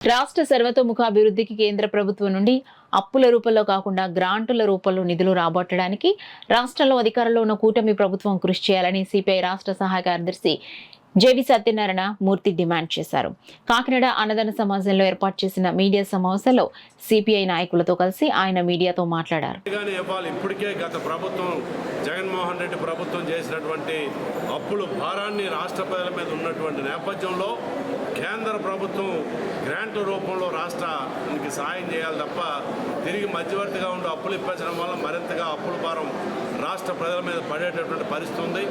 రాష్ట్ర సర్వతోముఖాభివృద్ధికి కేంద్ర ప్రభుత్వం నుండి అప్పుల రూపంలో కాకుండా గ్రాంటుల రూపంలో నిధులు రాబట్టడానికి రాష్ట్రంలో అధికారంలో ఉన్న కూటమి ప్రభుత్వం కృషి చేయాలని సిపిఐ రాష్ట్ర సహాయ కార్యదర్శి జేవి సత్యనారాయణ మూర్తి డిమాండ్ చేశారు. కాకినాడ అన్నదాన సమాజంలో ఏర్పాటు చేసిన మీడియా సమావేశంలో సిపిఐ నాయకులతో కలిసి ఆయన మీడియాతో మాట్లాడారు. ఇప్పటికే గత ప్రభుత్వం జగన్మోహన్ రెడ్డి ప్రభుత్వం చేసినటువంటి అప్పులు భారాన్ని రాష్ట్ర ప్రజల మీద ఉన్నటువంటి నేపథ్యంలో కేంద్ర ప్రభుత్వం గ్రాంట్ల రూపంలో రాష్ట్రానికి సహాయం చేయాలి తప్ప తిరిగి మధ్యవర్తిగా ఉండి అప్పులు ఇప్పించడం వల్ల మరింతగా అప్పుల భారం రాష్ట్ర ప్రజల మీద పడేటటువంటి పరిస్థితి ఉంది.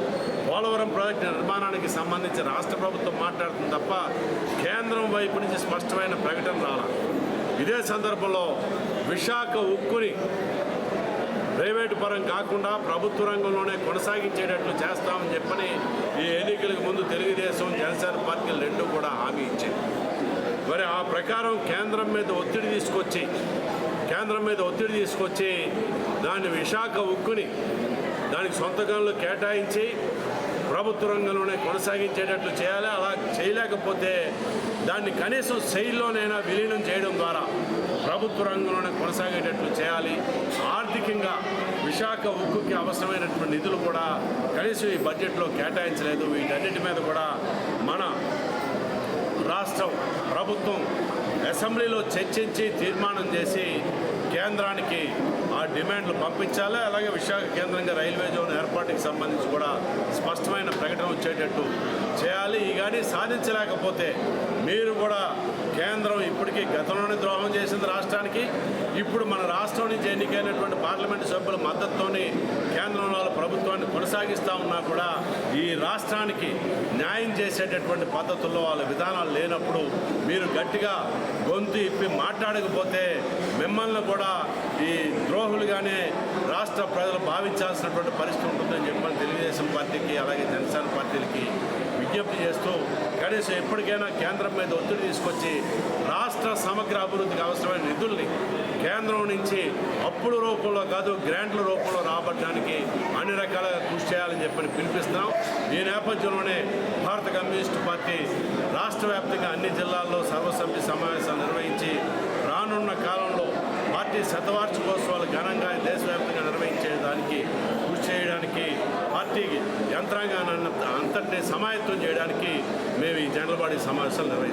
పోలవరం ప్రాజెక్టు నిర్మాణానికి సంబంధించి రాష్ట్ర ప్రభుత్వం మాట్లాడుతుంది తప్ప కేంద్రం వైపు నుంచి స్పష్టమైన ప్రకటన రావాలి. ఇదే సందర్భంలో విశాఖ ఉక్కుని ప్రైవేటు పరం కాకుండా ప్రభుత్వ రంగంలోనే కొనసాగించేటట్లు చేస్తామని చెప్పని ఈ ఎన్నికలకు ముందు తెలుగుదేశం జనసేన పార్టీలు రెండు కూడా హామీ ఇచ్చాయి. మరి ఆ ప్రకారం కేంద్రం మీద ఒత్తిడి తీసుకొచ్చి దాన్ని విశాఖ ఉక్కుని దానికి సొంత గనులు కేటాయించి ప్రభుత్వ రంగంలోనే కొనసాగించేటట్లు చేయాలి. అలా చేయలేకపోతే దాన్ని కనీసం శైలిలోనైనా విలీనం చేయడం ద్వారా ప్రభుత్వ రంగంలోనే కొనసాగేటట్లు చేయాలి. ఆర్థికంగా విశాఖ ఉక్కుకి అవసరమైనటువంటి నిధులు కూడా కనీసం ఈ బడ్జెట్లో కేటాయించలేదు. వీటన్నిటి మీద కూడా మన రాష్ట్రం ప్రభుత్వం అసెంబ్లీలో చర్చించి తీర్మానం చేసి కేంద్రానికి ఆ డిమాండ్లు పంపించాలి. అలాగే విశాఖ కేంద్రంగా రైల్వే జోన్ ఏర్పాటుకి సంబంధించి కూడా స్పష్టమైన ప్రకటన వచ్చేటట్టు చేయాలి. ఈ కానీ సాధించలేకపోతే మీరు కూడా కేంద్రం ఇప్పటికీ గతంలోనే ద్రోహం చేసింది రాష్ట్రానికి. ఇప్పుడు మన రాష్ట్రం నుంచి ఎన్నికైనటువంటి పార్లమెంటు సభ్యుల మద్దతుతోని కేంద్రంలో ప్రభుత్వాన్ని కొనసాగిస్తూ ఉన్నా కూడా ఈ రాష్ట్రానికి న్యాయం చేసేటటువంటి పద్ధతుల్లో వాళ్ళ విధానాలు లేనప్పుడు మీరు గట్టిగా గొంతు ఇప్పి మాట్లాడకపోతే మిమ్మల్ని కూడా ఈ ద్రోహులుగానే రాష్ట్ర ప్రజలు భావించాల్సినటువంటి పరిస్థితి ఉంటుందని చెప్పని తెలుగుదేశం పార్టీకి అలాగే జనసేన పార్టీలకి విజ్ఞప్తి చేస్తూ కనీసం ఎప్పటికైనా కేంద్రం మీద ఒత్తిడి తీసుకొచ్చి రాష్ట్ర సమగ్ర అభివృద్ధికి అవసరమైన నిధుల్ని కేంద్రం నుంచి అప్పుల రూపంలో కాదు గ్రాంట్ల రూపంలో రాబట్టడానికి అన్ని రకాలుగా కృషి చేయాలని చెప్పని పిలిపిస్తున్నాం. ఈ నేపథ్యంలోనే భారత కమ్యూనిస్టు పార్టీ రాష్ట్ర వ్యాప్తంగా అన్ని జిల్లాల్లో సర్వసభ్య సమావేశాలు నిర్వహించి రానున్న కాలంలో పార్టీ శతవార్షికోత్సవాలు ఘనంగా దేశవ్యాప్తంగా నిర్వహించేదానికి కృషి చేయడానికి పార్టీ యంత్రాంగాన్ని అంతటినీ సమాయత్తం చేయడానికి మేము ఈ జనరల్ బాడీ సమావేశాలు నిర్వహిస్తాం.